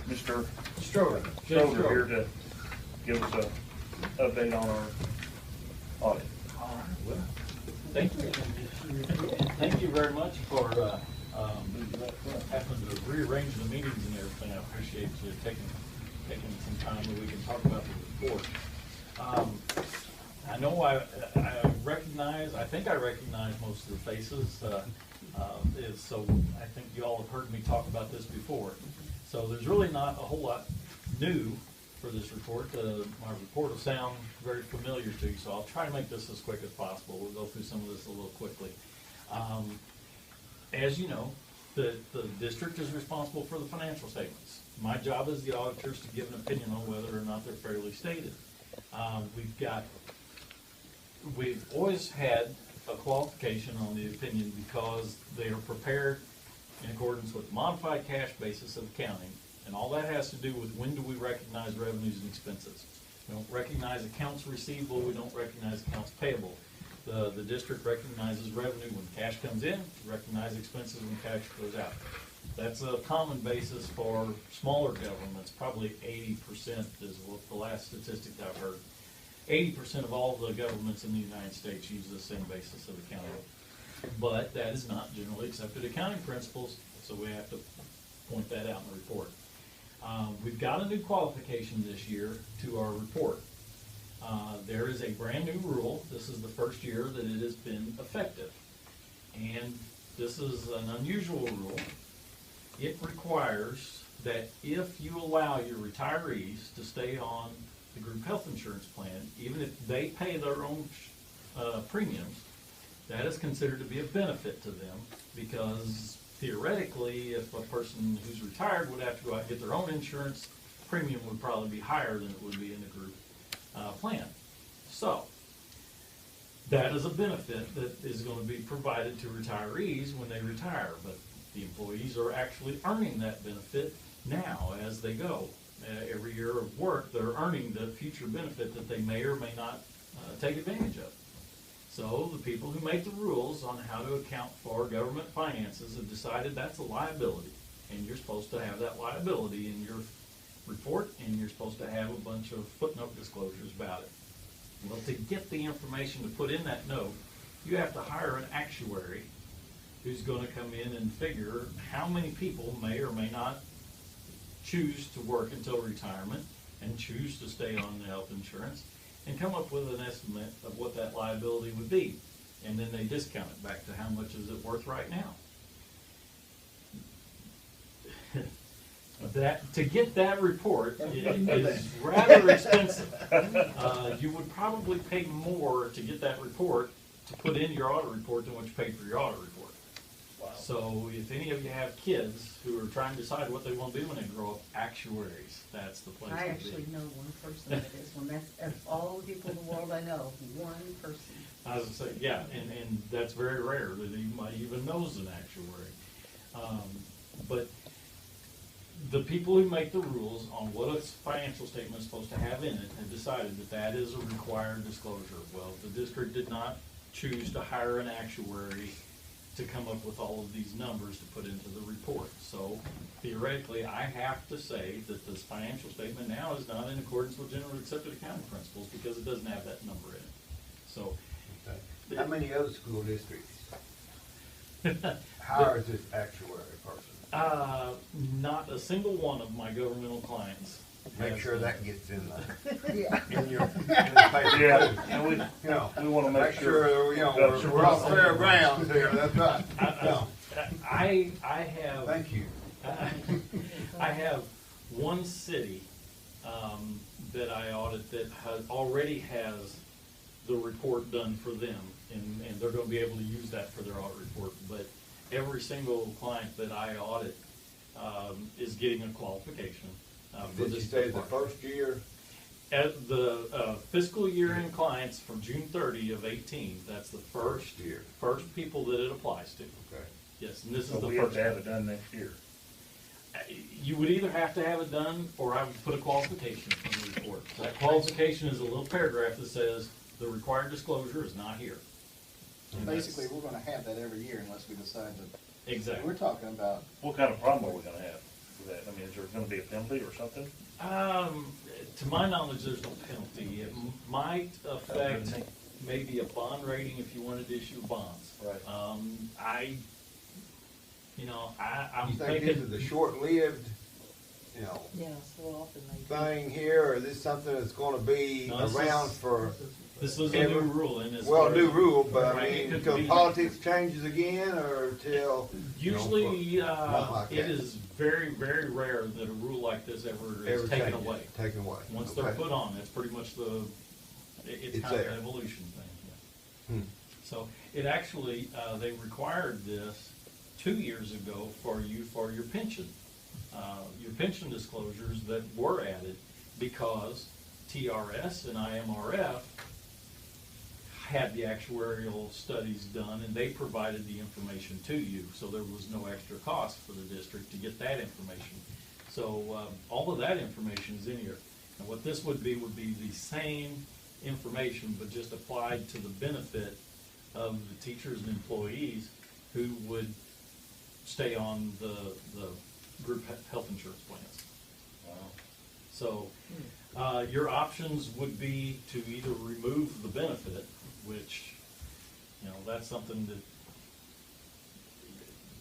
Mr. Stroder. Stroder here to give us a update on our audit. All right, well, thank you. Thank you very much for having to rearrange the meetings and everything. I appreciate you taking some time that we can talk about the report. I know I think I recognize most of the faces, so I think you all have heard me talk about this before. So there's really not a whole lot new for this report. My report will sound very familiar to you, so I'll try to make this as quick as possible. We'll go through some of this a little quickly. As you know, the district is responsible for the financial statements. My job as the auditor is to give an opinion on whether or not they're fairly stated. We've always had a qualification on the opinion because they are prepared in accordance with the modified cash basis of accounting, and all that has to do with when do we recognize revenues and expenses. We don't recognize accounts receivable, we don't recognize accounts payable. The district recognizes revenue when cash comes in, recognize expenses when cash goes out. That's a common basis for smaller governments. Probably 80% is what the last statistic I've heard. 80% of all the governments in the United States use the same basis of accounting. But that is not generally accepted accounting principles, so we have to point that out in the report. We've got a new qualification this year to our report. There is a brand new rule. This is the first year that it has been effective. And this is an unusual rule. It requires that if you allow your retirees to stay on the group health insurance plan, even if they pay their own premiums, that is considered to be a benefit to them, because theoretically, if a person who's retired would have to go out and get their own insurance, premium would probably be higher than it would be in the group plan. So that is a benefit that is going to be provided to retirees when they retire, but the employees are actually earning that benefit now as they go. Every year of work, they're earning the future benefit that they may or may not take advantage of. So the people who make the rules on how to account for government finances have decided that's a liability, and you're supposed to have that liability in your report, and you're supposed to have a bunch of footnote disclosures about it. Well, to get the information to put in that note, you have to hire an actuary who's going to come in and figure how many people may or may not choose to work until retirement and choose to stay on the health insurance, and come up with an estimate of what that liability would be. And then they discount it back to how much is it worth right now. To get that report is rather expensive. You would probably pay more to get that report to put in your audit report than what you paid for your audit report. Wow. So if any of you have kids who are trying to decide what they want to do when they grow up, actuaries, that's the place to be. I actually know one person that is one. That's of all the people in the world I know, one person. I was going to say, yeah, and that's very rare that anybody even knows an actuary. But the people who make the rules on what a financial statement is supposed to have in it have decided that that is a required disclosure. Well, the district did not choose to hire an actuary to come up with all of these numbers to put into the report. So theoretically, I have to say that this financial statement now is not in accordance with generally accepted accounting principles because it doesn't have that number in it. So, okay. How many other school districts hires this actuary person? Not a single one of my governmental clients. Make sure that gets in the Yeah. in your paper. Yeah, and we want to make sure we're on fair ground here. That's right. I have. Thank you. I have one city that I audit that already has the report done for them, and they're going to be able to use that for their audit report. But every single client that I audit is getting a qualification. Did you say the first year? At the fiscal year end clients from June 30 of 18, that's the first year, first people that it applies to. Okay. Yes, and this So is the we first. have to have it done next year. You would either have to have it done, or I would put a qualification in the report. That qualification is a little paragraph that says the required disclosure is not here. And Basically, we're gonna have that every year unless we decide to. exactly. We're talking about, What kind of problem are we going to have? for that? I mean, is there gonna be a penalty or something? To my knowledge, there's no penalty. It might affect maybe a bond rating if you wanted to issue bonds. Right. I'm You think this is thinking, a short-lived, Yeah, so often they. thing here, or is this something that's gonna be No, this around is- for, this was a new rule, and as well, far new as- rule, but I Right, it mean, could till be- politics changes again, or till? Usually, not like it that. is very, very rare that a rule like this ever is Ever taken changes, away. Taken away. Once they're Okay. put on, it's pretty much it's It's kind of there. an evolution thing, yeah. Hmm. So it actually, they required this 2 years ago for your pension. Your pension disclosures that were added because TRS and IMRF had the actuarial studies done and they provided the information to you. So there was no extra cost for the district to get that information. So all of that information is in here. And what this would be the same information, but just applied to the benefit of the teachers and employees who would stay on the group health insurance plans. Wow. So, your options would be to either remove the benefit, which, that's something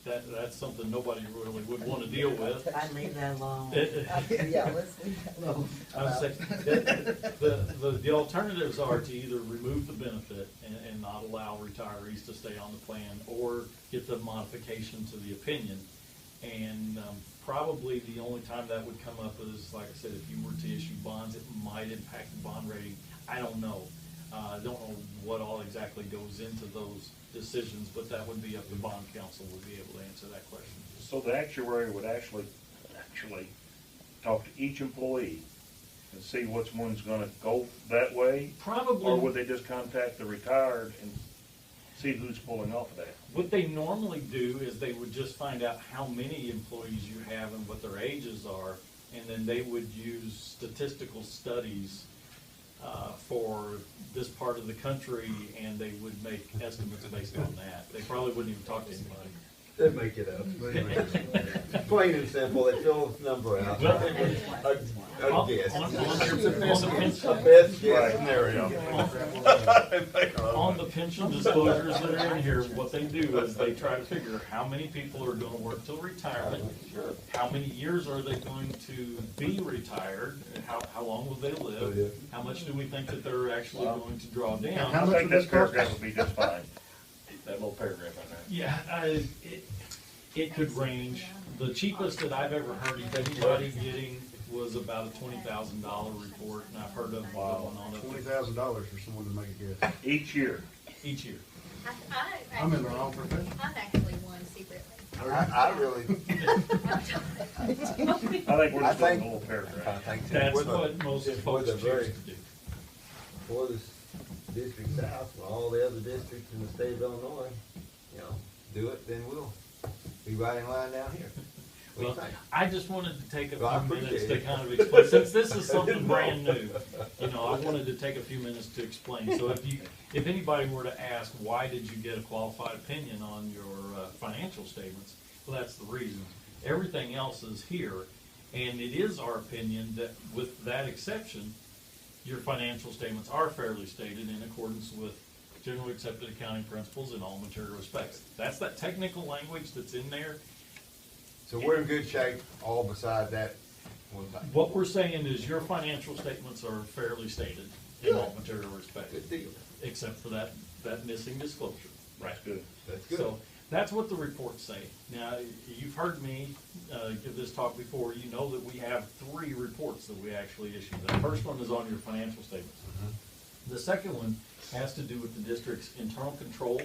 that's something nobody really would want to deal with. I'd leave that alone. Yeah, let's leave that alone. I would say, the alternatives are to either remove the benefit and not allow retirees to stay on the plan, or get the modification to the opinion. And probably the only time that would come up is, like I said, if you were to issue bonds, it might impact the bond rating. I don't know. I don't know what all exactly goes into those decisions, but that would be up to bond counsel would be able to answer that question. So the actuary would actually talk to each employee and see which one's gonna go that way? Probably. Or would they just contact the retired and see who's pulling off of that? What they normally do is they would just find out how many employees you have and what their ages are, and then they would use statistical studies for this part of the country, and they would make estimates based on that. They probably wouldn't even talk to anybody. They make it up. Plain and simple, they fill this number out. Well, A guess. On the pension, A best guess Right. scenario. on the pension disclosures that are in here, what they do is they try to figure how many people are gonna work till retirement, how many years are they going to be retired, how long will they live, how much do we think that they're actually going to draw down. I think this paragraph would be just fine, that little paragraph on there. Yeah, it could range. The cheapest that I've ever heard of anybody getting was about a $20,000 report, and I've heard of one on it $20,000 for someone to make a guess. Each year. each year. I'm in the wrong profession. I've actually won secretly. I really, I think we're just doing a little paragraph. That's with a- what most with folks a choose very- to do. for this District South, for all the other districts in the state of Illinois, do it, then we'll be right in line down here. What do you Well, think? I just wanted to take a Well, I few minutes appreciate to it. kind of explain, since this is something brand new, I wanted to take a few minutes to explain. So if anybody were to ask, why did you get a qualified opinion on your financial statements? Well, that's the reason. Everything else is here, and it is our opinion that with that exception, your financial statements are fairly stated in accordance with generally accepted accounting principles in all material respects. That's that technical language that's in there. So we're in good shape, all beside that one thing. What we're saying is your financial statements are fairly stated in all material respects, Good deal. except for that missing disclosure. That's good. That's good. So that's what the reports say. Now, you've heard me give this talk before. You know that we have 3 reports that we actually issue. The first one is on your financial statements. The second one has to do with the district's internal control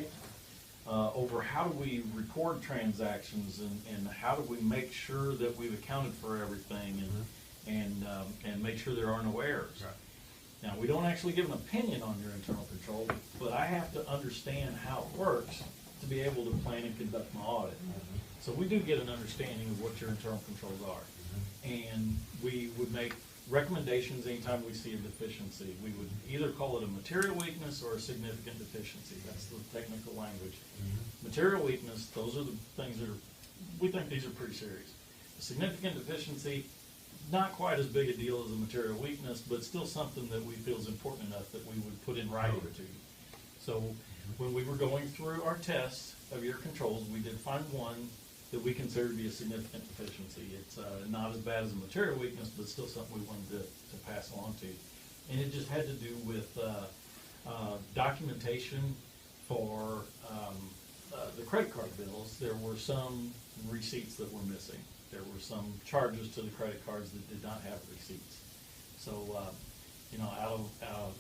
over how do we record transactions and how do we make sure that we've accounted for everything and make sure there are no errors. Right. Now, we don't actually give an opinion on your internal control, but I have to understand how it works to be able to plan and conduct my audit. So we do get an understanding of what your internal controls are. And we would make recommendations anytime we see a deficiency. We would either call it a material weakness or a significant deficiency. That's the technical language. Material weakness, those are the things that we think these are pretty serious. significant deficiency, not quite as big a deal as a material weakness, but still something that we feel is important enough that we would put in writing to you. So when we were going through our tests of your controls, we did find one that we consider to be a significant deficiency. It's not as bad as a material weakness, but still something we wanted to pass along to you. And it just had to do with documentation for the credit card bills. There were some receipts that were missing. There were some charges to the credit cards that did not have receipts. So, out of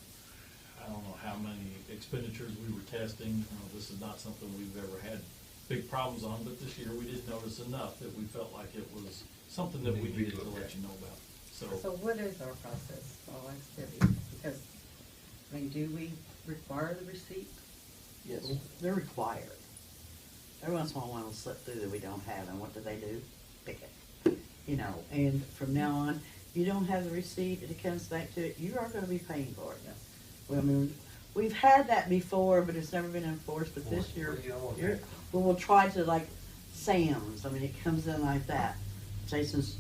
I don't know how many expenditures we were testing, this is not something we've ever had big problems on, but this year we did notice enough that we felt like it was something that we needed to let you know about. So what is our process? I'll ask Debbie, because, I mean, do we require the receipt? Yes. They're required. Every once in a while, one will slip through that we don't have, and what do? Pick it. And from now on, you don't have the receipt, and it comes back to it, you are gonna be paying for it. Well, I mean, we've had that before, but it's never been enforced, but this year, we'll try to, like, Sam's, I mean, it comes in like that. Jason's,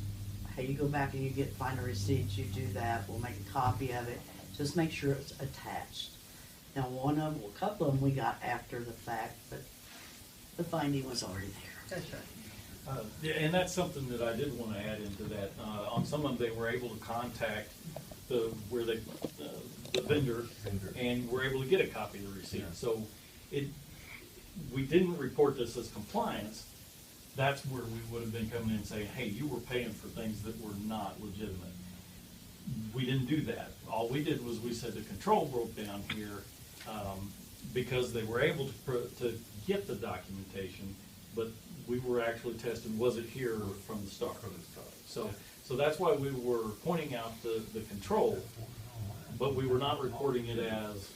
hey, you go back and find a receipt, you do that, we'll make a copy of it, just make sure it's attached. Now, a couple of them we got after the fact, but the finding was already there. That's right. Yeah, and that's something that I did want to add into that. On some of them, they were able to contact the vendor and were able to get a copy of the receipt. Yeah. So we didn't report this as compliance. That's where we would have been coming in and saying, hey, you were paying for things that were not legitimate. We didn't do that. All we did was we said the control broke down here because they were able to get the documentation, but we were actually testing, was it here from the start? So that's why we were pointing out the control, but we were not reporting it as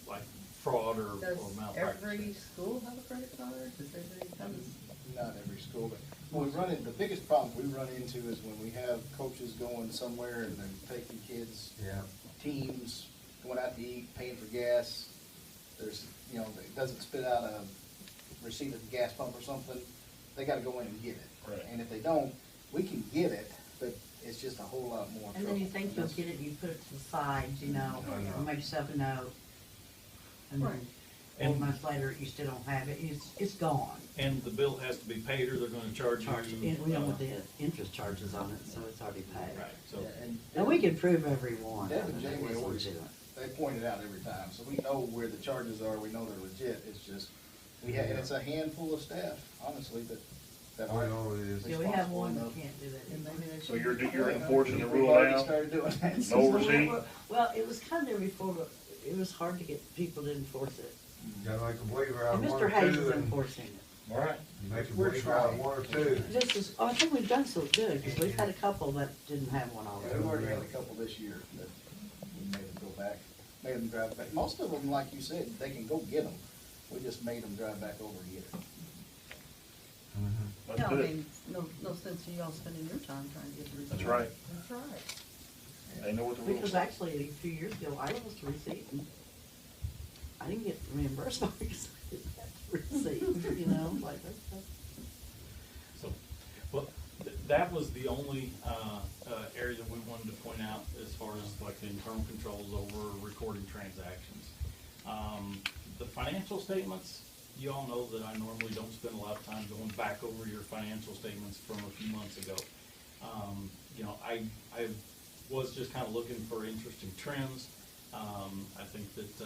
like fraud or Does malpractice. every school have a credit card? Does everybody come? Not every school, but when we run into, the biggest problem we run into is when we have coaches going somewhere and they're taking kids, Yeah. teams, going out to eat, paying for gas. There's, it doesn't spit out a receipt at the gas pump or something, they gotta go in and get it. Right. And if they don't, we can get it, but it's just a whole lot more trouble. And then you think you'll get it, and you put it to the side, I know. and make yourself a note. And Right. then 4 months later, you still don't have it, it's gone. And the bill has to be paid or they're gonna charge you. And we don't want the interest charges on it, so it's already paid. Right, so. Yeah, And we can prove every one. Deb of and them Jamie that it's always, legitimate. they point it out every time, so we know where the charges are, we know they're legit, it's just, and it's a handful of staff, honestly, that I are know it is. Yeah, we have one that responsible can't do that. And maybe they So should. you're enforcing the enough. rule We've already now? started doing that. No receipt? Well, it was kind of there before, but it was hard to get people to enforce it. Gotta make a believer out And of one Mr. or Hayes two, is and enforcing it. All right. make a We're believer out of trying. one or two. This is, I think we've done so good, because we've had a couple that didn't have one Yeah, we've already. already had a couple this year that we made them go back, made them drive back. Most of them, like you said, they can go get them. We just made them drive back over and get it. That's No, I good. mean, no sense in y'all spending your time trying to get the receipt. That's right. That's right. They know what the rules Because are. actually, a few years ago, I lost a receipt, and I didn't get reimbursed because I didn't have the receipt, like that's. So, well, that was the only area that we wanted to point out as far as like the internal controls over recording transactions. The financial statements, you all know that I normally don't spend a lot of time going back over your financial statements from a few months ago. I was just kind of looking for interesting trends. I think that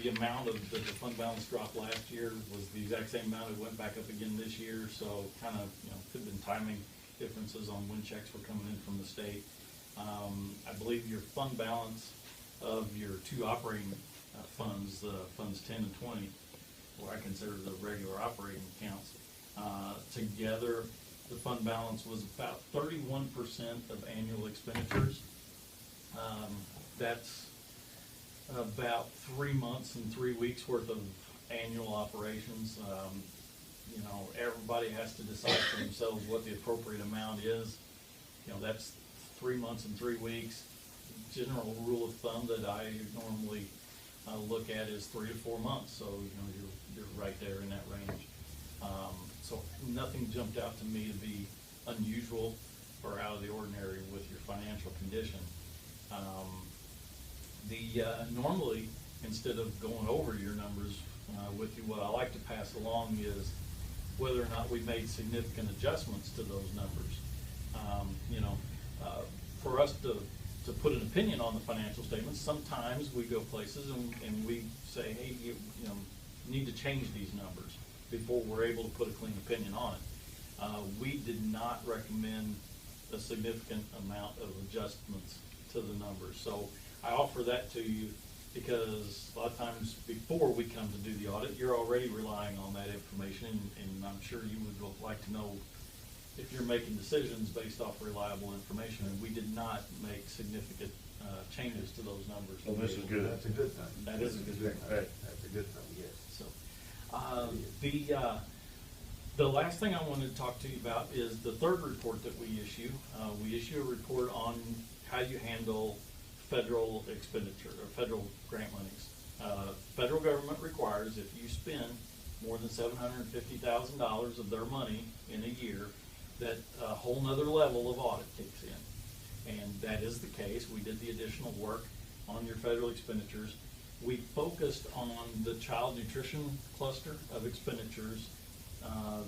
the amount of the fund balance dropped last year was the exact same amount it went back up again this year, so kind of, could have been timing differences on when checks were coming in from the state. I believe your fund balance of your two operating funds, funds 10 and 20, or I consider the regular operating accounts, together, the fund balance was about 31% of annual expenditures. That's about 3 months and 3 weeks worth of annual operations. Everybody has to decide for themselves what the appropriate amount is. That's 3 months and 3 weeks. General rule of thumb that I normally look at is 3 to 4 months. So you're right there in that range. So nothing jumped out to me to be unusual or out of the ordinary with your financial condition. Normally, instead of going over your numbers with you, what I like to pass along is whether or not we made significant adjustments to those numbers. For us to put an opinion on the financial statements, sometimes we go places and we say, hey, you need to change these numbers before we're able to put a clean opinion on it. We did not recommend a significant amount of adjustments to the numbers. So I offer that to you because a lot of times before we come to do the audit, you're already relying on that information, and I'm sure you would like to know if you're making decisions based off reliable information, and we did not make significant changes to those numbers. So this is good. That's a good thing. That is a good thing. That's a good thing, yes. So, the last thing I wanted to talk to you about is the third report that we issue. We issue a report on how you handle federal expenditure, or federal grant monies. Federal government requires if you spend more than $750,000 of their money in a year, that a whole nother level of audit kicks in. And that is the case. We did the additional work on your federal expenditures. We focused on the child nutrition cluster of expenditures.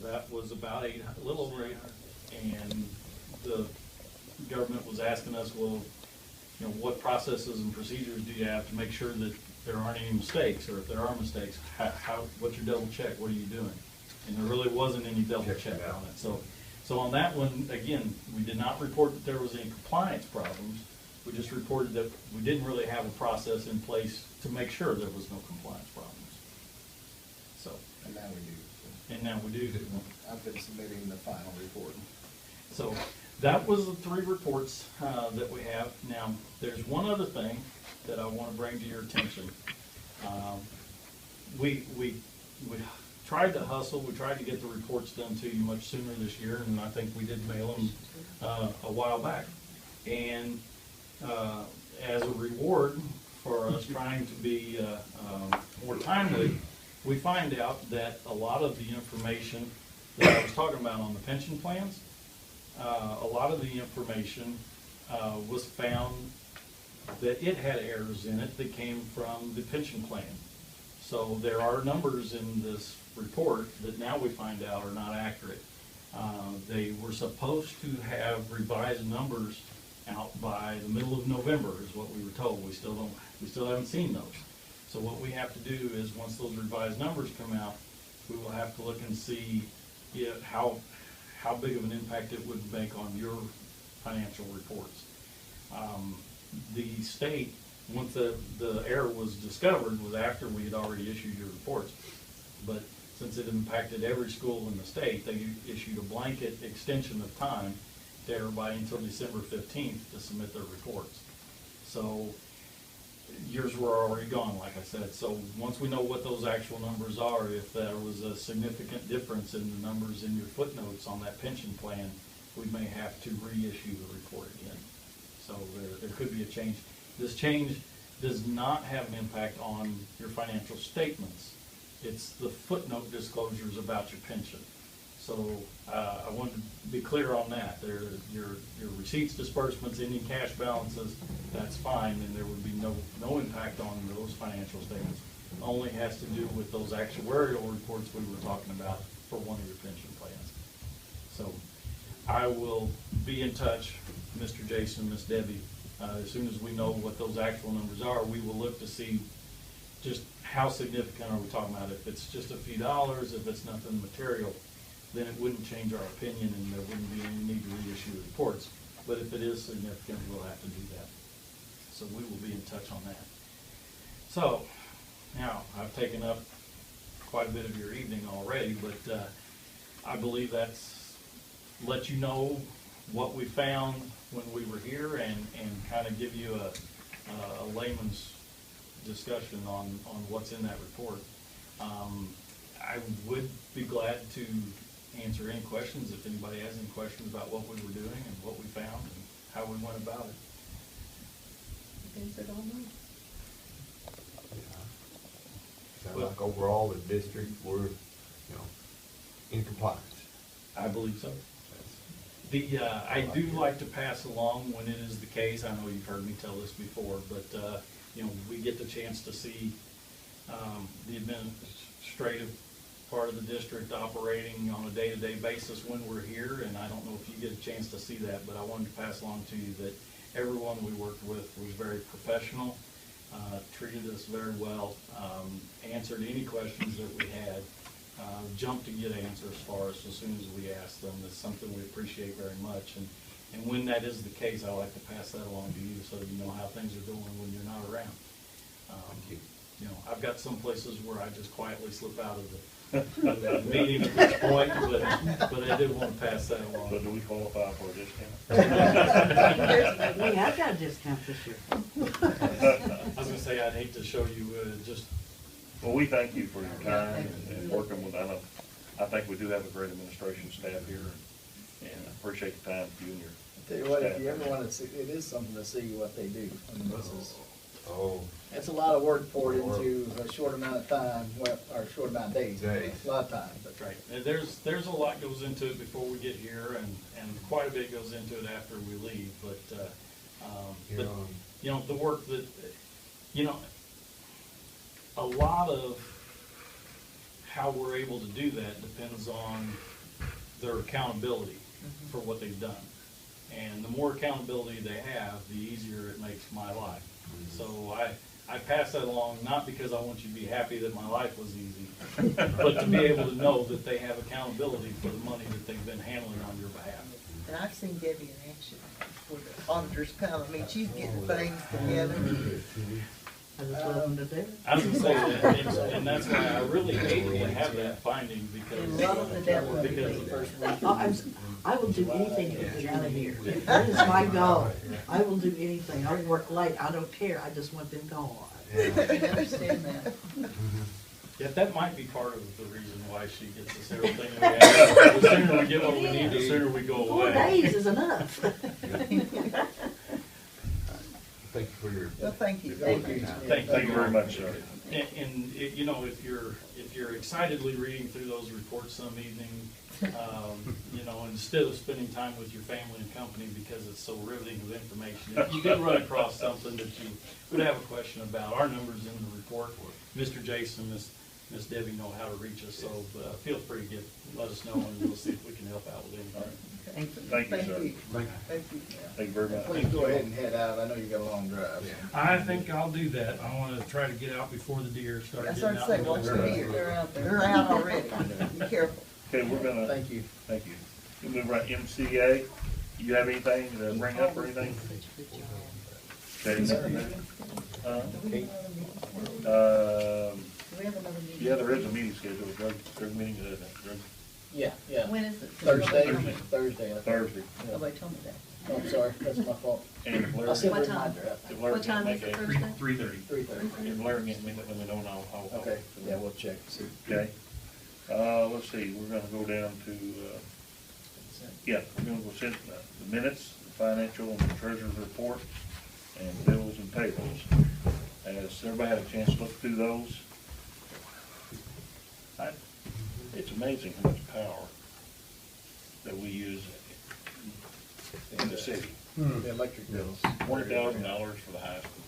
That was about a little over 800. And the government was asking us, well, what processes and procedures do you have to make sure that there aren't any mistakes, or if there are mistakes, what's your double check? What are you doing? And there really wasn't any double check on it. So on that one, again, we did not report that there was any compliance problems. We just reported that we didn't really have a process in place to make sure there was no compliance problems. So. And now we do. And now we do. I've been submitting the final report. So that was the three reports that we have. Now, there's one other thing that I want to bring to your attention. We tried to hustle. We tried to get the reports done to you much sooner this year, and I think we did mail them a while back. And as a reward for us trying to be more timely, we find out that a lot of the information that I was talking about on the pension plans, a lot of the information was found that it had errors in it that came from the pension plan. So there are numbers in this report that now we find out are not accurate. They were supposed to have revised numbers out by the middle of November is what we were told. We still haven't seen those. So what we have to do is once those revised numbers come out, we will have to look and see how big of an impact it would make on your financial reports. The state, once the error was discovered, was after we had already issued your reports. But since it impacted every school in the state, they issued a blanket extension of time to everybody until December 15th to submit their reports. So yours were already gone, like I said. So once we know what those actual numbers are, if there was a significant difference in the numbers in your footnotes on that pension plan, we may have to reissue the report again. So there could be a change. This change does not have an impact on your financial statements. It's the footnote disclosures about your pension. So I wanted to be clear on that. Your receipts, disbursements, ending cash balances, that's fine, and there would be no impact on those financial statements. Only has to do with those actuarial reports we were talking about for one of your pension plans. So I will be in touch, Mr. Jason, Ms. Debbie. As soon as we know what those actual numbers are, we will look to see just how significant are we talking about. If it's just a few dollars, if it's nothing material, then it wouldn't change our opinion and there wouldn't be any need to reissue reports. But if it is significant, we'll have to do that. So we will be in touch on that. So now I've taken up quite a bit of your evening already, but I believe that's let you know what we found when we were here and kind of give you a layman's discussion on what's in that report. I would be glad to answer any questions if anybody has any questions about what we were doing and what we found and how we went about it. Answered all mine. Sounds like overall the district, we're, in compliance. I believe so. I do like to pass along when it is the case, I know you've heard me tell this before, but, we get the chance to see, the administrative part of the district operating on a day-to-day basis when we're here, and I don't know if you get a chance to see that, but I wanted to pass along to you that everyone we worked with was very professional, treated us very well, answered any questions that we had, jumped to get answers for us as soon as we asked them. That's something we appreciate very much, and when that is the case, I like to pass that along to you so that you know how things are going when you're not around. I've got some places where I just quietly slip out of the meeting at this point, but I did want to pass that along. So do we qualify for a discount? We have got a discount this year. I was gonna say, I'd hate to show you, just, Well, we thank you for your time and working with, I think we do have a great administration staff here, and I appreciate the time for you and your Tell you what, if staff. you ever wanna see, it is something to see what they do. I mean, this is, Oh, it's a lot of work poured into a short amount of time, well, or a short amount of days. Days. A lot of time, but. right, there's a lot goes into it before we get here, and quite a bit goes into it after we leave, but, the work that, a lot of how we're able to do that depends on their accountability for what they've done. And the more accountability they have, the easier it makes my life. So I pass that along, not because I want you to be happy that my life was easy, but to be able to know that they have accountability for the money that they've been handling on your behalf. And I've seen Debbie in action before the auditors come. I mean, she's getting things together. I just love them to do it. I was gonna say that, and that's why I really hate to have that finding, because, Love the devil. because I will do anything to get you out of here. That is my goal. I will do anything. I'll work late. I don't care. I just want them gone. I can understand that. yeah, that might be part of the reason why she gets us everything we have. The sooner we get what we need, the sooner we go 4 away. days is enough. thank you for your. Well, thank you. Thank you. Thank you very much, sir. And if you're excitedly reading through those reports some evening, instead of spending time with your family and company because it's so riveting of information, if you did run across something that you would have a question about, our number's in the report. Mr. Jason, Miss Debbie know how to reach us, so feel free to let us know, and we'll see if we can help out with anything. Thank you. Thank you, sir. Thank you. Thank you very much. Please go ahead and head out. I know you got a long drive. I think I'll do that. I want to try to get out before the deer start That's getting what out. I say, in the watch the middle. deer. They're out there. They're out already. Be careful. Okay, we're gonna. Thank you. Thank you. We'll move right, MCA, you have anything to bring up or anything? Okay, Do we have another meeting? yeah, there is a meeting scheduled, drug meeting, Yeah, yeah. When is it? Thursday, Nobody Thursday. Thursday. told me that. Oh, I'm sorry, that's my fault. And if Larry, I'll send What a time? reminder out. if Larry What time can is make it, a, Thursday? 3:30. 3:30. If Larry can make it, let me know, and I'll. Okay, yeah, we'll check, see. Okay, let's see, we're gonna go down to, we're gonna go send the minutes, the financial and the treasurer's report, and bills and payables. Has everybody had a chance to look through those? It's amazing how much power that we use in the city. The electric bills. $20,000 for the high school.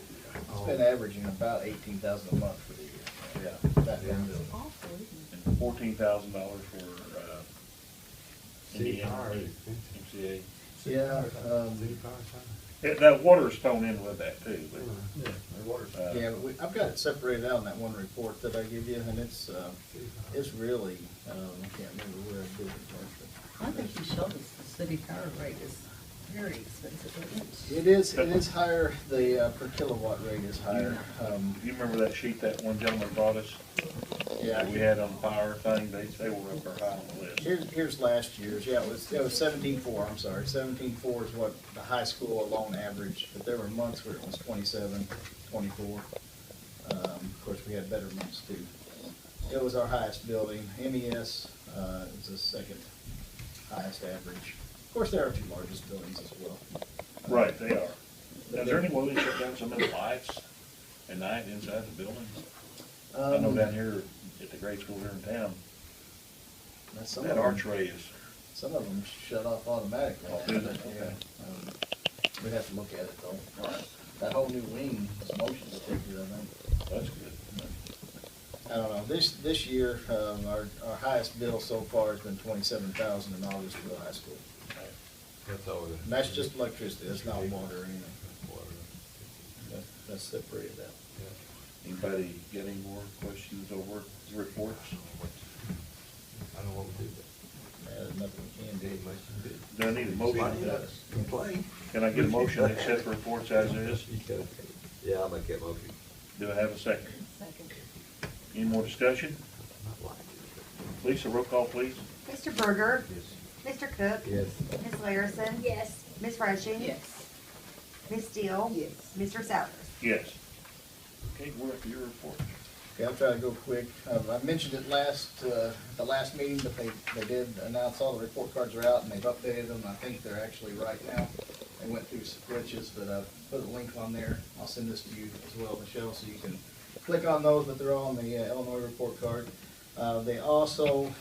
It's been averaging about 18,000 a month for the year. Yeah. That one bill. Awful, isn't it? And $14,000 for, City Indiana, power is expensive. MCA. Yeah, City power, That water's thrown in with that too, but, yeah, the water's. yeah, but I've got it separated out in that one report that I give you, and it's really, I can't remember where I did it. I think you showed us the city power rate is very expensive, isn't it? It is higher, the per kilowatt rate is higher. you remember that sheet that one gentleman brought us? Yeah. That we had on the power thing, they were up there high on the list. Here's last year's, yeah, it was 17.4, I'm sorry, 17.4 is what the high school alone averaged, but there were months where it was 27, 24. Of course, we had better months too. It was our highest building. MES is the second highest average. Of course, there are two largest buildings as well. Right, they are. Now, is there any way we can shut down some of the lights at night inside the building? I know down here at the grade school here in town, That's some That of them. archway is, Some of them shut off automatically. Oh, do they? Yeah. We'd have to look at it though. That whole new wing is motion detected, I think. that's good. I don't know, this year, our highest bill so far has been $27,000 in August for the high school. That's all. And that's just electricity, that's not water or anything. That's separated out. Anybody got any more questions or reports? I don't want to do There's nothing we can do. that. Do I need a motion? Complain. Can I get a motion to accept the reports as is? Yeah, I'll make that motion. Do I have a second? Second. Any more discussion? Lisa, roll call, please. Mr. Berger? Mr. Cook? Yes. Ms. Larison? Yes. Ms. Rushing? Yes. Ms. Steele? Yes. Mr. Southers? Yes. Okay, we're up to your report. Okay, I'll try to go quick. I mentioned it the last meeting, but they did announce all the report cards are out and they've updated them. I think they're actually right now. They went through some glitches, but I put a link on there. I'll send this to you as well, Michelle, so you can click on those, but they're all on the Illinois report card. They also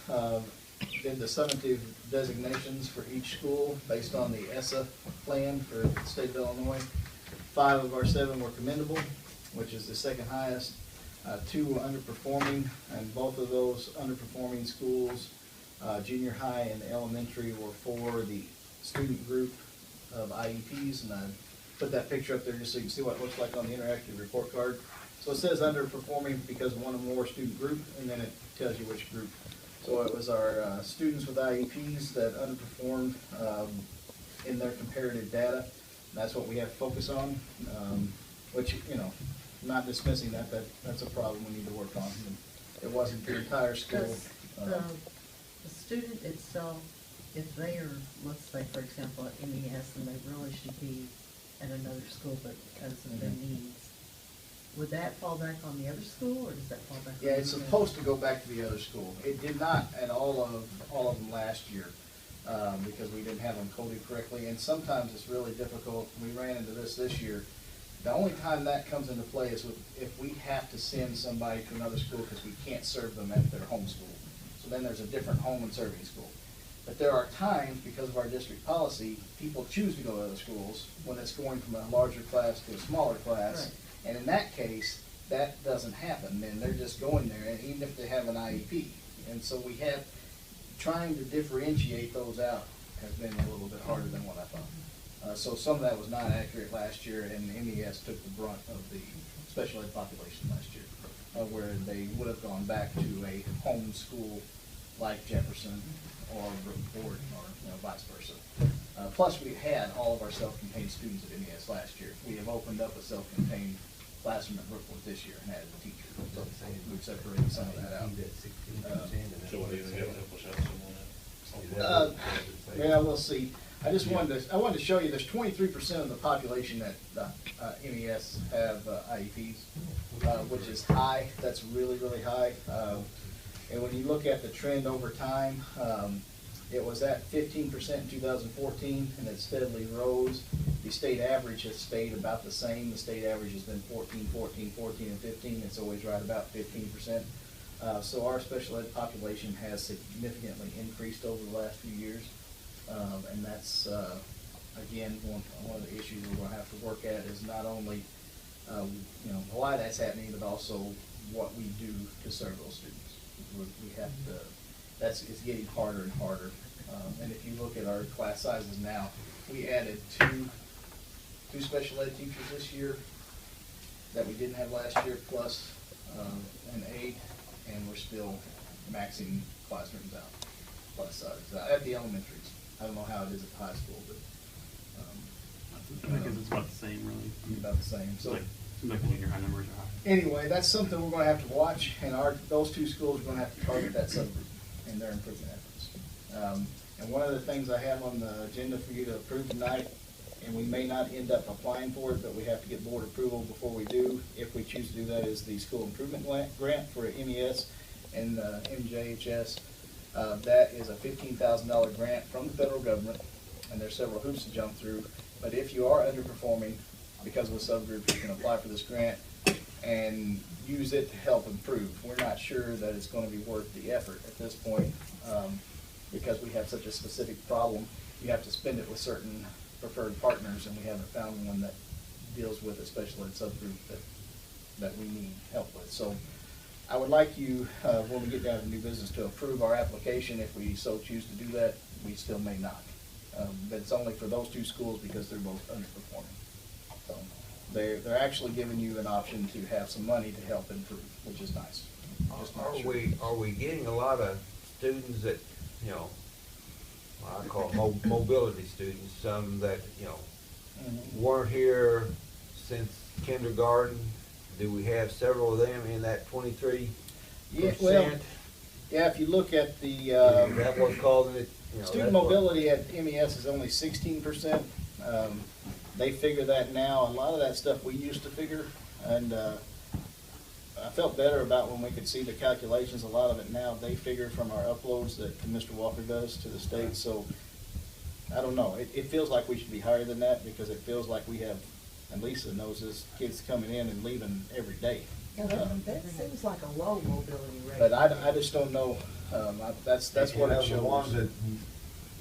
did the summative designations for each school based on the ESSA plan for the state of Illinois. 5 of our 7 were commendable, which is the second highest. 2 were underperforming, and both of those underperforming schools, junior high and elementary, were for the student group of IEPs, and I put that picture up there just so you can see what it looks like on the interactive report card. So it says underperforming because of one or more student group, and then it tells you which group. So it was our students with IEPs that underperformed in their comparative data. And that's what we have to focus on, which, you know, not dismissing that's a problem we need to work on. And it wasn't the entire school. Does the student itself, if they are, let's say, for example, at MES, and they really should be at another school, but because of their needs, would that fall back on the other school, or does that fall back on? Yeah, it's supposed to go back to the other school. It did not at all of them last year, because we didn't have them coded correctly, and sometimes it's really difficult. We ran into this year. The only time that comes into play is if we have to send somebody to another school because we can't serve them at their home school. So then there's a different home and serving school. But there are times, because of our district policy, people choose to go to other schools when it's going from a larger class to a smaller class. Right. And in that case, that doesn't happen, then they're just going there, and even if they have an IEP. And so we have, trying to differentiate those out has been a little bit harder than what I thought. So some of that was not accurate last year, and MES took the brunt of the special ed population last year, where they would have gone back to a home school like Jefferson or Brookport, or vice versa. Plus, we had all of our self-contained students at MES last year. We have opened up a self-contained classroom at Brookport this year and added a teacher. So we've separated some of that out. So what do you have to help us out some on that? Yeah, we'll see. I wanted to show you, there's 23% of the population that MES have IEPs, which is high. That's really, really high. And when you look at the trend over time, it was at 15% in 2014, and it steadily rose. The state average has stayed about the same. The state average has been 14, 14, 14, and 15. It's always right about 15%. So our special ed population has significantly increased over the last few years. And that's, again, one of the issues we're going to have to work at is not only, why that's happening, but also what we do to serve those students. We have to, it's getting harder and harder. And if you look at our class sizes now, we added two special ed teachers this year that we didn't have last year, plus an aide, and we're still maxing classrooms out, class sizes out at the elementaries. I don't know how it is at the high school, but I guess it's about the same, really. about the same. So Seems like the junior high numbers are high. anyway, that's something we're going to have to watch, and those 2 schools are going to have to target that subgroup in their improvement efforts. And one of the things I have on the agenda for you to approve tonight, and we may not end up applying for it, but we have to get board approval before we do, if we choose to do that, is the school improvement grant for MES and MJHS. That is a $15,000 grant from the federal government, and there's several hoops to jump through. But if you are underperforming because of a subgroup, you can apply for this grant. and use it to help improve. We're not sure that it's gonna be worth the effort at this point, because we have such a specific problem. You have to spend it with certain preferred partners, and we haven't found one that deals with a special ed subgroup that we need help with. So I would like you, when we get down to new business, to approve our application. If we so choose to do that, we still may not. But it's only for those two schools because they're both underperforming. So they're actually giving you an option to have some money to help improve, which is nice. Just not sure. Are we getting a lot of students that, you know, I call mobility students, some that, you know, weren't here since kindergarten? Do we have several of them in that 23%? Yeah, well, yeah, if you look at the, Is that what's causing it? You know, student mobility at MES is only 16%. They figure that now. A lot of that stuff we used to figure, and I felt better about when we could see the calculations. A lot of it now they figure from our uploads that Mr. Walker does to the state. So I don't know. It feels like we should be higher than that because it feels like we have, and Lisa knows this, kids coming in and leaving every day. Yeah, that seems like a low mobility rate. But I just don't know. That's what it The ones shows. that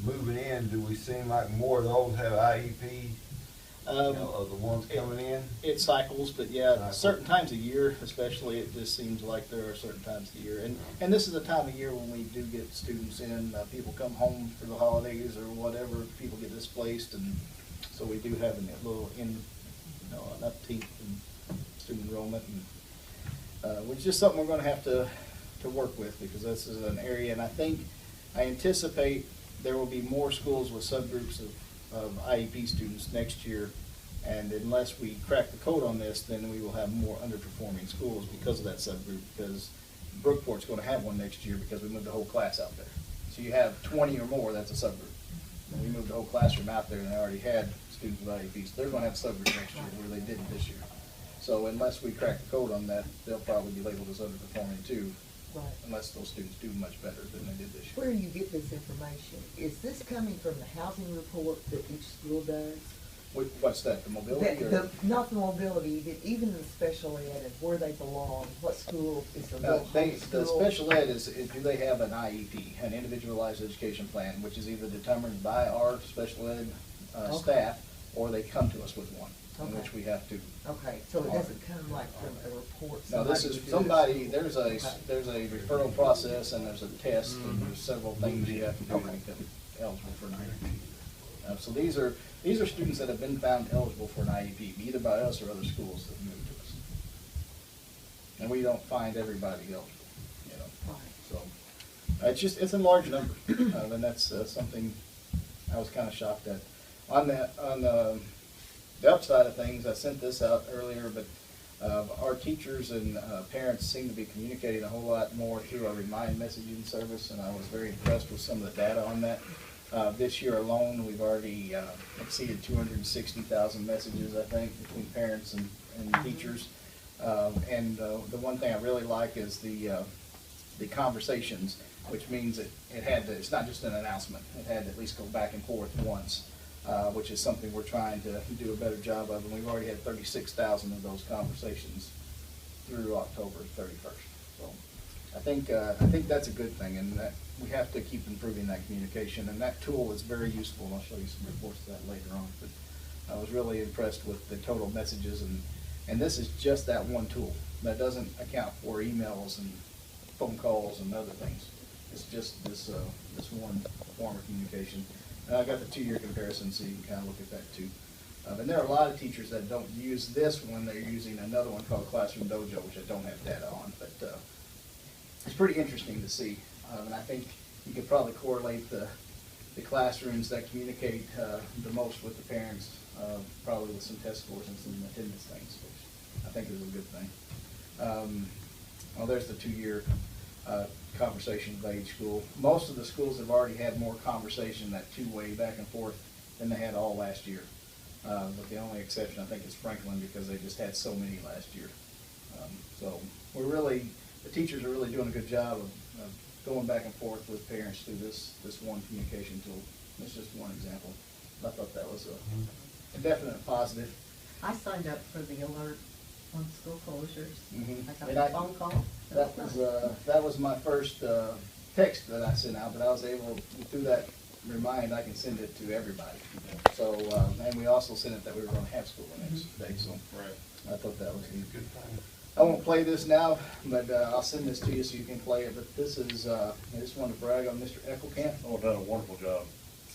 moving in, do we seem like more of those have IEP? You know, of the ones coming in? It cycles, but yeah, Cycles. certain times a year, especially, it just seems like there are certain times a year. And this is the time of year when we do get students in, people come home for the holidays or whatever, people get displaced, and so we do have a little an uptick in student enrollment, and which is something we're gonna have to work with, because this is an area, and I anticipate there will be more schools with subgroups of IEP students next year, and unless we crack the code on this, then we will have more underperforming schools because of that subgroup, because Brookport's gonna have one next year because we moved the whole class out there. So you have 20 or more, that's a subgroup. And we moved the whole classroom out there, and they already had students with IEPs. They're gonna have a subgroup next year where they didn't this year. So unless we crack the code on that, they'll probably be labeled as underperforming too, Right. unless those students do much better than they did this year. Where do you get this information? Is this coming from the housing report that each school does? What's that, the mobility? Or? Not the mobility, even the special ed and where they belong, what school is the No, real home the school? special ed is, do they have an IEP, an individualized education plan, which is either determined by our special ed Okay. staff, or they come to us with one, in Okay. which we have to. Okay, so it doesn't come like from a report? Now, this is would do somebody, this. there's a referral process, and there's a test, and there's several things you have to do to become eligible for an IEP. So these are students that have been found eligible for an IEP, either by us or other schools that move to us. And we don't find everybody eligible, you know, Right. so. It's a large number, and that's something I was kind of shocked at. On the upside of things, I sent this out earlier, but our teachers and parents seem to be communicating a whole lot more through our Remind messaging service, and I was very impressed with some of the data on that. This year alone, we've already exceeded 260,000 messages, I think, between parents and teachers. And the one thing I really like is the conversations, which means it's not just an announcement. It had to at least go back and forth once, which is something we're trying to do a better job of. And we've already had 36,000 of those conversations through October 31st. So I think that's a good thing, and that we have to keep improving that communication. And that tool is very useful, and I'll show you some reports of that later on. But I was really impressed with the total messages, and this is just that one tool. That doesn't account for emails and phone calls and other things. It's just this one form of communication. And I got the 2-year comparison, so you can kind of look at that too. And there are a lot of teachers that don't use this one. They're using another one called Classroom Dojo, which I don't have data on, but it's pretty interesting to see. And I think you could probably correlate the classrooms that communicate the most with the parents, probably with some test scores and some attendance things, which I think is a good thing. Well, there's the 2-year conversation by each school. Most of the schools have already had more conversation, that two-way back and forth, than they had all last year. But the only exception, I think, is Franklin, because they just had so many last year. So the teachers are really doing a good job of going back and forth with parents through this one communication tool. That's just one example. I thought that was a definite positive. I signed up for the alert on school closures. Mhm. I And got a phone call. That was my first text that I sent out, but I was able, through that remind, I can send it to everybody. So, and we also sent it that we were gonna have school the next day, so Right. I thought that was neat. I won't play this now, but I'll send this to you so you can play it, but this is, I just wanted to brag on Mr. Eckelkamp. Oh, done a wonderful job.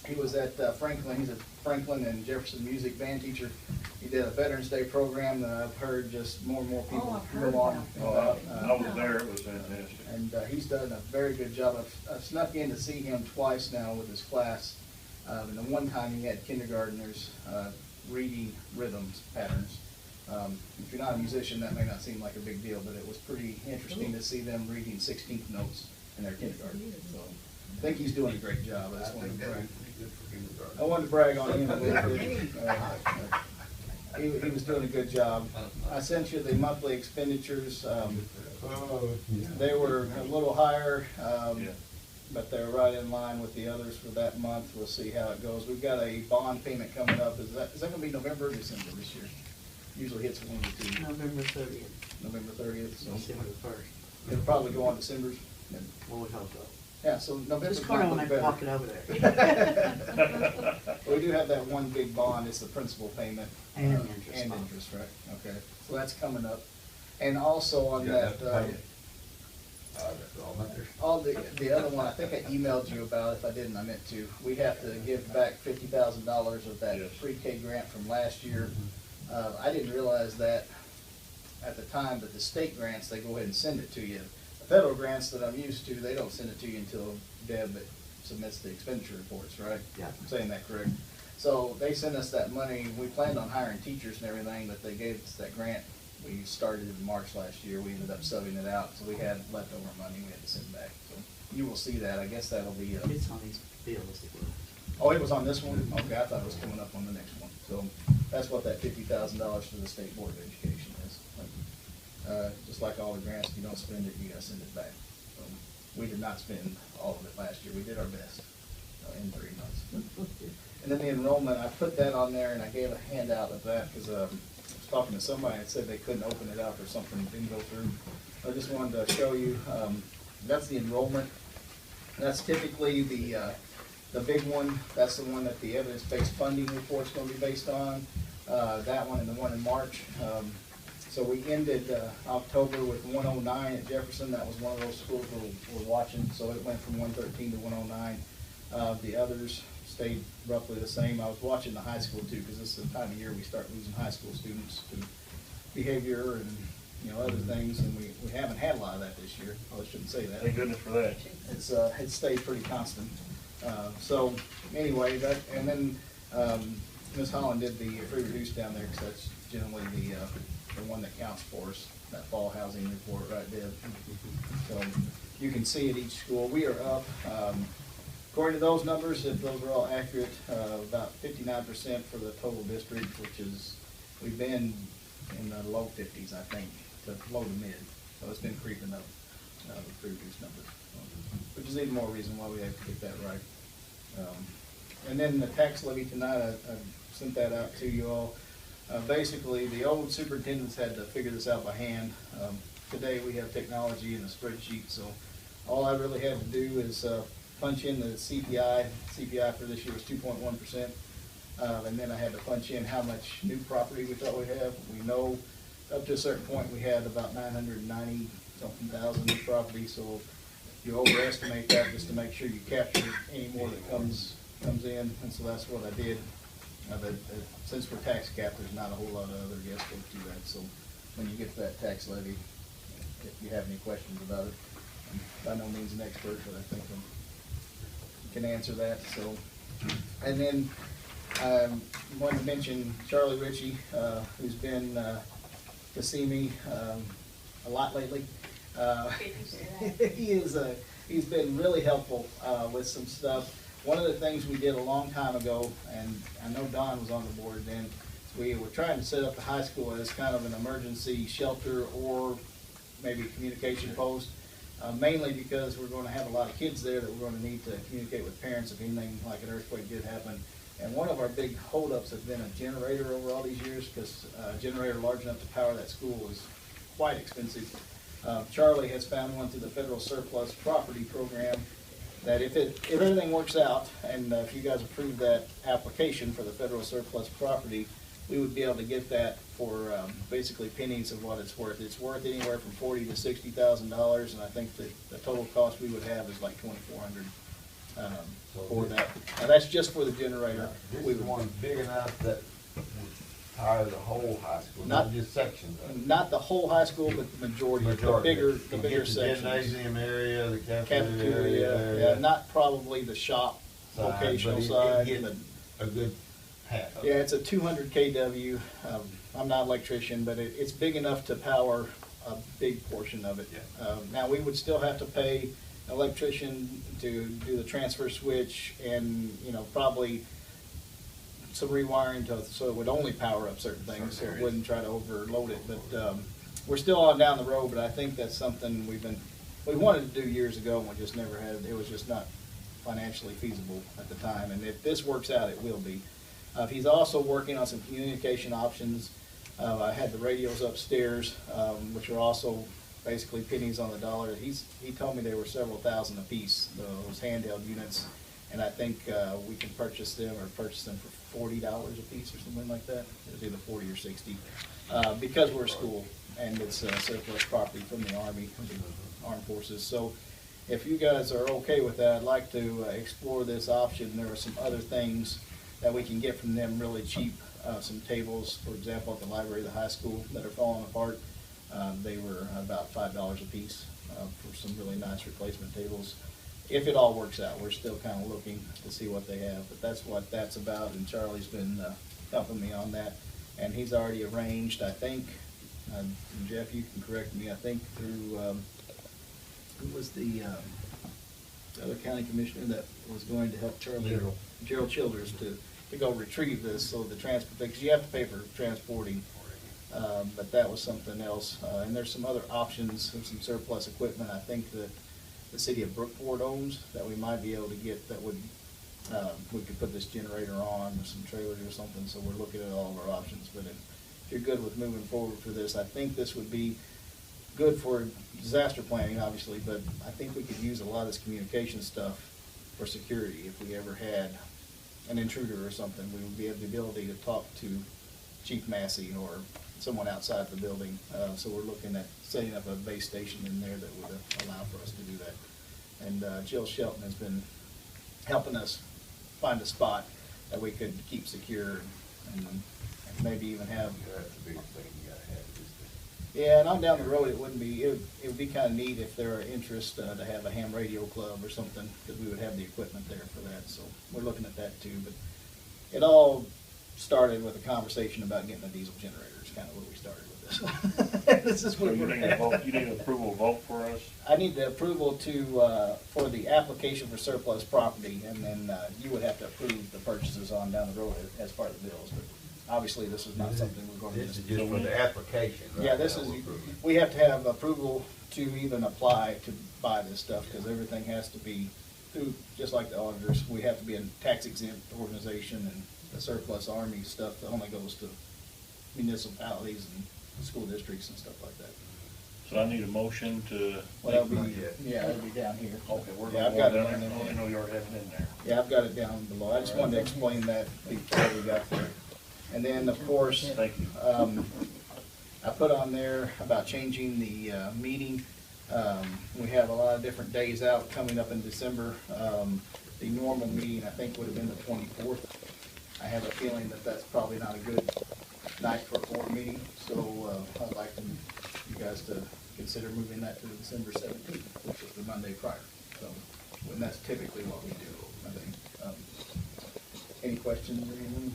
He was at Franklin, he's a Franklin and Jefferson music band teacher. He did a Veterans Day program that I've heard just more and more people I've heard go on about that. about. I was there, it was fantastic. And he's done a very good job. I've snuck in to see him twice now with his class. And the one time he had kindergartners reading rhythms, patterns. If you're not a musician, that may not seem like a big deal, but it was pretty interesting to see them reading 16th notes in their kindergarten. So I think he's doing a great job. I just wanted to brag. I wanted to brag on him a little bit. He was doing a good job. I sent you the monthly expenditures. They were a little higher, Yeah. but they're right in line with the others for that month. We'll see how it goes. We've got a bond payment coming up. Is that gonna be November or December this year? Usually hits one of the two. November 30th, November 30th, so December 1st. it'll probably go on December's. Well, we hope so. Yeah, so November's Just might corner when look I better. walk it over there. We do have that one big bond, it's the principal payment. And interest. And interest, right, okay, so that's coming up. And also on that, all the other one, I think I emailed you about, if I didn't, I meant to. We have to give back $50,000 of that Yes. pre-K grant from last year. I didn't realize that at the time, but the state grants, they go ahead and send it to you. The federal grants that I'm used to, they don't send it to you until Deb submits the expenditure reports, right? Yeah. I'm saying that correct? So they sent us that money, we planned on hiring teachers and everything, but they gave us that grant. We started in March last year, we ended up subbing it out, so we had leftover money we had to send back. So you will see that, I guess that'll be, It's on these bills that we're. oh, it was on this one? Okay, I thought it was coming up on the next one. So that's what that $50,000 for the State Board of Education is. Just like all the grants, if you don't spend it, you gotta send it back. So we did not spend all of it last year, we did our best in 3 months. And then the enrollment, I put that on there and I gave a handout of that because I was talking to somebody that said they couldn't open it up or something didn't go through. I just wanted to show you, that's the enrollment. That's typically the big one. That's the one that the evidence-based funding report's gonna be based on. That one and the one in March. So we ended October with 109 at Jefferson. That was one of those schools we're watching. So it went from 113 to 109. The others stayed roughly the same. I was watching the high school too, because this is the time of year we start losing high school students to behavior and, you know, other things, and we haven't had a lot of that this year. Oh, I shouldn't say that. Thank goodness for that. It's stayed pretty constant. So anyway, that, and then Ms. Holland did the free reduced down there, because that's generally the one that counts for us, that fall housing report right there. So you can see at each school, we are up, according to those numbers, if those are all accurate, about 59% for the total district, which is, we've been in the low 50s, I think, to low to mid. So it's been creeping up, with free reduced numbers, which is even more reason why we have to get that right. And then the tax levy tonight, I sent that out to you all. Basically, the old superintendents had to figure this out by hand. Today, we have technology and a spreadsheet, so all I really had to do is punch in the CPI. CPI for this year was 2.1%. And then I had to punch in how much new property we thought we'd have. We know up to a certain point, we had about 990-something thousand new property, so you overestimate that just to make sure you capture any more that comes in, and so that's what I did. But since we're tax capped, there's not a whole lot of other guesswork to that, so when you get to that tax levy, if you have any questions about it, I'm by no means an expert, but I think I can answer that, so. And then I wanted to mention Charlie Ritchie, who's been to see me a lot lately. He's been really helpful with some stuff. One of the things we did a long time ago, and I know Don was on the board then, we were trying to set up the high school as kind of an emergency shelter or maybe a communication post, mainly because we're going to have a lot of kids there that we're going to need to communicate with parents if anything like an earthquake did happen. And one of our big holdups has been a generator over all these years, because a generator large enough to power that school is quite expensive. Charlie has found one through the federal surplus property program, that if everything works out, and if you guys approve that application for the federal surplus property, we would be able to get that for basically pennies of what it's worth. It's worth anywhere from $40,000 to $60,000, and I think that the total cost we would have is like $2,400 for that. Now that's just for the generator. This We is would- one big enough that would power the whole high school, not just sections of it. Not the whole high school, but the majority, the Majority. bigger, You the get bigger the sections. gymnasium area, the cafeteria Cafeteria, area. yeah, not probably the shop side, vocational but it side, gets but, a good half of it. yeah, it's a 200 kW. I'm not an electrician, but it's big enough to power a big portion of it. Yeah. Now, we would still have to pay an electrician to do the transfer switch and, probably some rewiring so it would only power up certain things, so it wouldn't try to overload it. But we're still on down the road, but I think that's something we wanted to do years ago, and we just never had, it was just not financially feasible at the time. And if this works out, it will be. He's also working on some communication options. I had the radios upstairs, which are also basically pennies on the dollar. He told me they were several thousand apiece, those handheld units, and I think we can purchase them for $40 a piece or something like that. It was either 40 or 60, because we're a school and it's surplus property from the Army, the Armed Forces. So if you guys are okay with that, I'd like to explore this option. There are some other things that we can get from them really cheap. Some tables, for example, at the library, the high school, that are falling apart. They were about $5 a piece for some really nice replacement tables. If it all works out, we're still kind of looking to see what they have, but that's what that's about, and Charlie's been helping me on that. And he's already arranged, I think, and Jeff, you can correct me, I think through, who was the other county commissioner that was going to help Charlie? Gerald Childers to go retrieve this, so the transport, because you have to pay for transporting, but that was something else. And there's some other options of some surplus equipment, I think, that the city of Brookport owns, that we might be able to get, that would, we could put this generator on, or some trailers or something, so we're looking at all of our options. But if you're good with moving forward for this, I think this would be good for disaster planning, obviously, but I think we could use a lot of this communication stuff for security. If we ever had an intruder or something, we would be able the ability to talk to Chief Massey or someone outside the building. So we're looking at setting up a base station in there that would allow for us to do that. And Jill Shelton has been helping us find a spot that we could keep secure and maybe even have. That's the biggest thing you gotta have is Yeah, and on down the road, it would be kind of neat if there are interest to have a ham radio club or something, because we would have the equipment there for that. So we're looking at that too. But it all started with a conversation about getting a diesel generator. Is kind of where we started with this. This is So where you we're need a at. vote, you need an approval vote for us? I need the approval for the application for surplus property, and then you would have to approve the purchases on down the road as part of the bills. But obviously, this is not something we're going to This is just. just for the application, right? Yeah, this now is, we're approving. we have to have approval to even apply to buy this stuff, because everything has to be through, just like the auditors, we have to be a tax exempt organization, and the surplus Army stuff only goes to municipalities and school districts and stuff like that. So I need a motion to. Well, that'll Not be, yet. yeah, it'll be down here. Okay, we're Yeah, gonna I've go got it down down there. in I there. know you already have it in there. Yeah, I've got it down below. I just wanted to explain that before we got there. And then, of course, Thank you. I put on there about changing the meeting. We have a lot of different days out coming up in December. The normal meeting, I think, would have been the 24th. I have a feeling that that's probably not a good night for a board meeting, so I'd like you guys to consider moving that to December 17th, which is the Monday prior. So, and that's typically what we do, I think. Any questions or anything?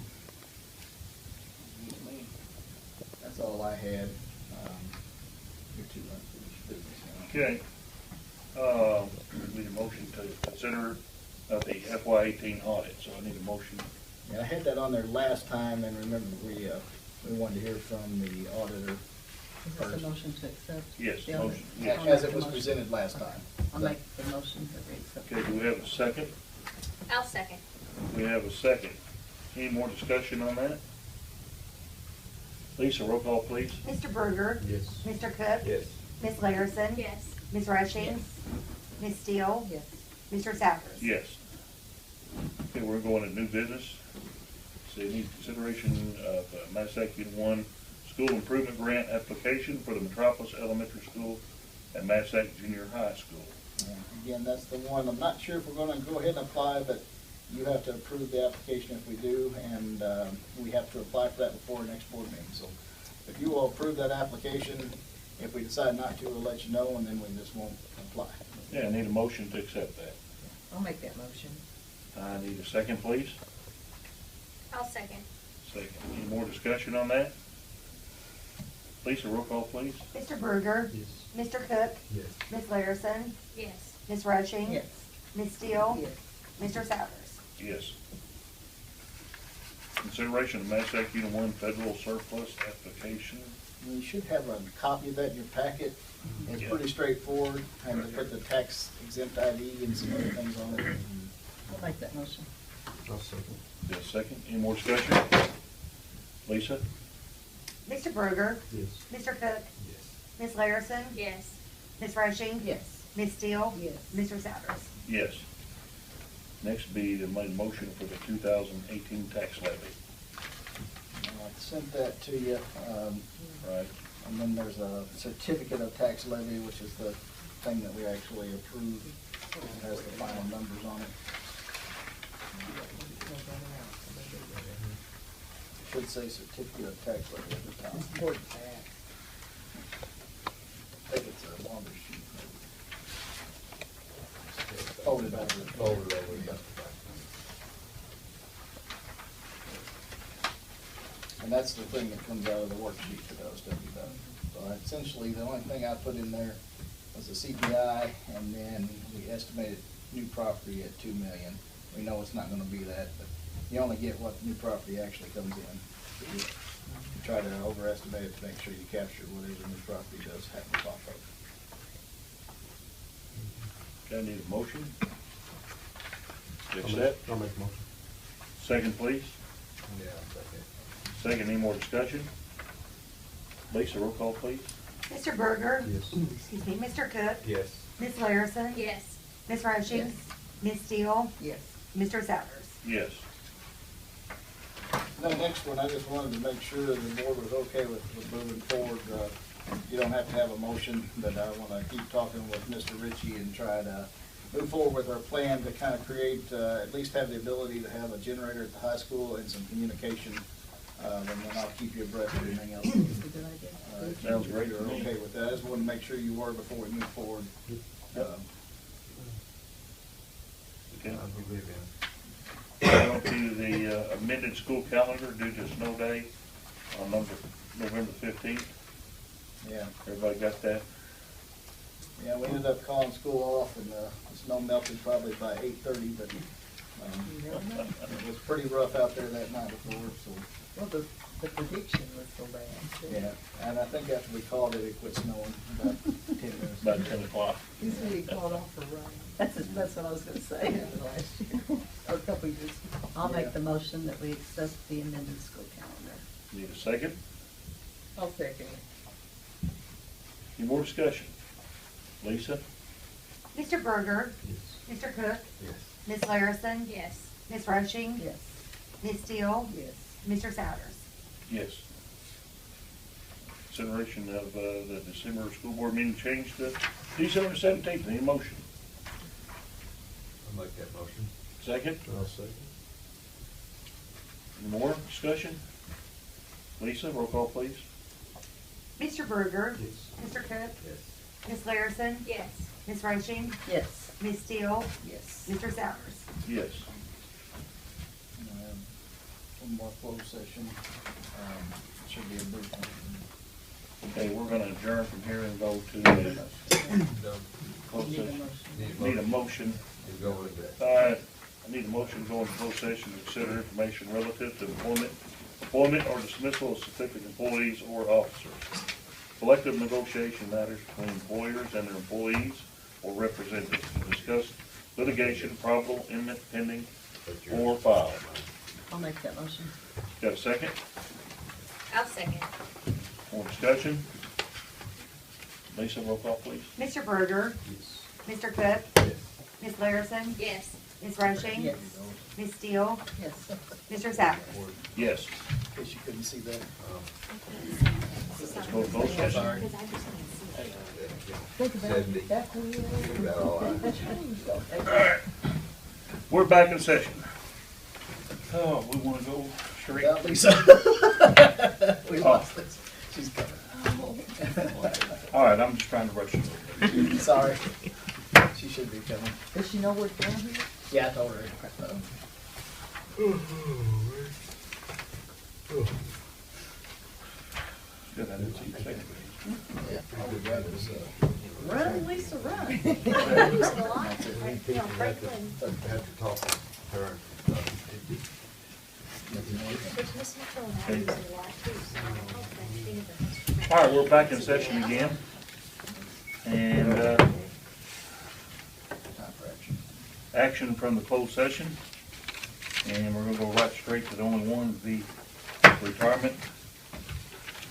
That's all I had. You're too unfinished business. Okay. Need a motion to consider the FY18 audit, so I need a motion. Yeah, I had that on there last time, and remember, we wanted to hear from the auditor Is this first. a motion to accept? Yes, the audit? motion, Yeah, I'll as make it the was motion. presented last time. I'll make the motion that we accept. Okay, do we have a second? I'll second. We have a second. Any more discussion on that? Lisa, roll call, please. Mr. Berger. Yes. Mr. Cook. Yes. Ms. Larison. Yes. Ms. Rushing. Ms. Steele. Yes. Mr. Souders. Yes. Okay, we're going to new business. So you need consideration of Massac Unit 1 School Improvement Grant application for the Metropolis Elementary School and Massac Junior High School. Again, that's the one, I'm not sure if we're gonna go ahead and apply, but you have to approve the application if we do, and we have to apply for that before our next board meeting. So if you will approve that application, if we decide not to, we'll let you know, and then we just won't apply. Yeah, I need a motion to accept that. I'll make that motion. I need a second, please. I'll second. Second. Any more discussion on that? Lisa, roll call, please. Mr. Berger. Yes. Mr. Cook. Yes. Ms. Larison. Yes. Ms. Rushing. Yes. Ms. Steele. Yes. Mr. Souders. Yes. Consideration of Massac Unit 1 Federal Surplus application. You should have a copy of that in your packet. It's Yeah. pretty straightforward, and to put the tax exempt ID and some other things on it. I'll make that motion. I'll second. Yes, second. Any more discussion? Lisa? Mr. Berger. Yes. Mr. Cook. Yes. Ms. Larison. Yes. Ms. Rushing. Yes. Ms. Steele. Yes. Mr. Souders. Yes. Next be the main motion for the 2018 tax levy. I sent that to you, Right. and then there's a certificate of tax levy, which is the thing that we actually approved. It has the final numbers on it. Should say certificate of tax levy at the top. Important that. I think it's a longer sheet. Folded over. Folded over. And that's the thing that comes out of the worksheet that I was telling you about. So essentially, the only thing I put in there was the CPI, and then we estimated new property at 2 million. We know it's not gonna be that, but you only get what new property actually comes in. So you try to overestimate it to make sure you capture whatever new property does happen to pop up. Okay, I need a motion. To accept. I'll make a motion. Second, please. Yeah, second. Second, any more discussion? Lisa, roll call, please. Mr. Berger. Yes. Excuse me, Mr. Cook. Yes. Ms. Larison. Yes. Ms. Rushing. Yes. Ms. Steele. Yes. Mr. Souders. Yes. And the next one, I just wanted to make sure that the board was okay with moving forward. You don't have to have a motion, but I wanna keep talking with Mr. Ritchie and try to move forward with our plan to kind of create, at least have the ability to have a generator at the high school and some communication. And then I'll keep you abreast of anything else. That's a good idea. Sounds great You're to me. okay with that. I just wanted to make sure you were before we move forward. Okay. I believe in. On to the amended school calendar due to snow day on November 15th. Yeah. Everybody got that? Yeah, we ended up calling school off, and the snow melted probably by 8:30, but You never know. it was pretty rough out there that night before, so, Well, the prediction was so bad. yeah. And I think after we called it, it quit snowing about 10 minutes. About 10 o'clock. He said he called off for rain. That's what I was gonna say last year, or a couple of years. I'll Yeah. make the motion that we accept the amended school calendar. Need a second? I'll second it. Any more discussion? Lisa? Mr. Berger. Yes. Mr. Cook. Yes. Ms. Larison. Yes. Ms. Rushing. Yes. Ms. Steele. Yes. Mr. Souders. Yes. Consideration of the December school board meeting changed to December 17th. Any motion? I'll make that motion. Second? I'll second. Any more discussion? Lisa, roll call, please. Mr. Berger. Yes. Mr. Cook. Yes. Ms. Larison. Yes. Ms. Rushing. Yes. Ms. Steele. Yes. Mr. Souders. Yes. And I have one more closed session. Should be a brief one. Okay, we're gonna adjourn from here and go to the closed Need a session. motion. Need a motion. You go with that. I need a motion to go into closed session to consider information relative to employment or dismissal of specific employees or officers. Collective negotiation matters between employers and their employees or representatives to discuss litigation, probable, imminent, pending, or filed. I'll make that motion. Got a second? I'll second. More discussion? Lisa, roll call, please. Mr. Berger, Yes. Mr. Cook, Yes. Ms. Larison, Yes. Ms. Rushing, Yes. Ms. Steele, Yes. Mr. Savage. Yes. In case you couldn't see that. Let's go to closed session. Sorry. Think about 70. it, back when you were. About all right. That changed, don't they? All right. We're back in session. Oh, we wanna go straight? Yeah, Lisa. We lost this. She's coming. All right, I'm just trying to rush through. Sorry. She should be coming. Does she know we're down here? Yeah, I told her. Good, I didn't see you second. Yeah, all we got is, Run, Lisa, run. There's a lot, right, you know, Franklin. Have to talk to her. But Miss Nicole and I use it a lot too, so I hope that she All right, we're back in session again. And, time for action. action from the closed session. And we're gonna go right straight to the only one, the retirement.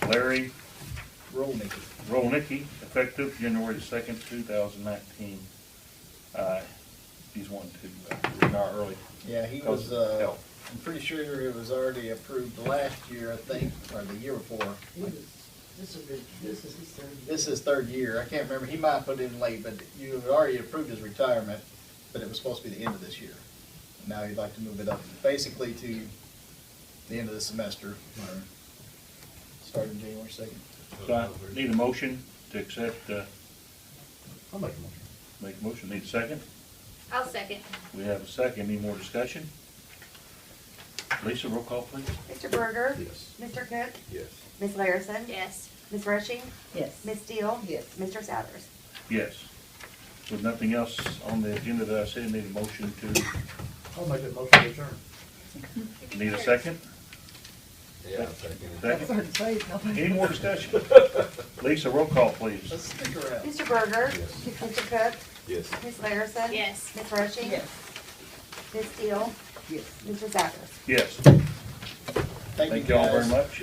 Larry Roll, Nikki. Rolnicki, effective January 2nd, 2019. He's wanting to retire early. Yeah, he because was, of health. I'm pretty sure it was already approved last year, I think, or the year before. This is his third year. This is his third year. I can't remember. He might have put it in late, but you had already approved his retirement, but it was supposed to be the end of this year. Now he'd like to move it up basically to the end of the semester, or starting January 2nd. So I need a motion to accept, I'll make a motion. make a motion, need a second? I'll second. We have a second, any more discussion? Lisa, roll call, please. Mr. Berger, Yes. Mr. Cook, Yes. Ms. Larison, Yes. Ms. Rushing, Yes. Ms. Steele, Yes. Mr. Savage. Yes. With nothing else on the agenda that I said, need a motion to, I'll make that motion to adjourn. need a second? Yeah, I'll second it. That's Second? hard to say, nothing. Any more discussion? Lisa, roll call, please. Let's stick around. Mr. Berger, Yes. Mr. Cook, Yes. Ms. Larison. Yes. Ms. Rushing. Yes. Ms. Steele, Yes. Mr. Savage. Yes. Thank you, Thank you all very guys. much.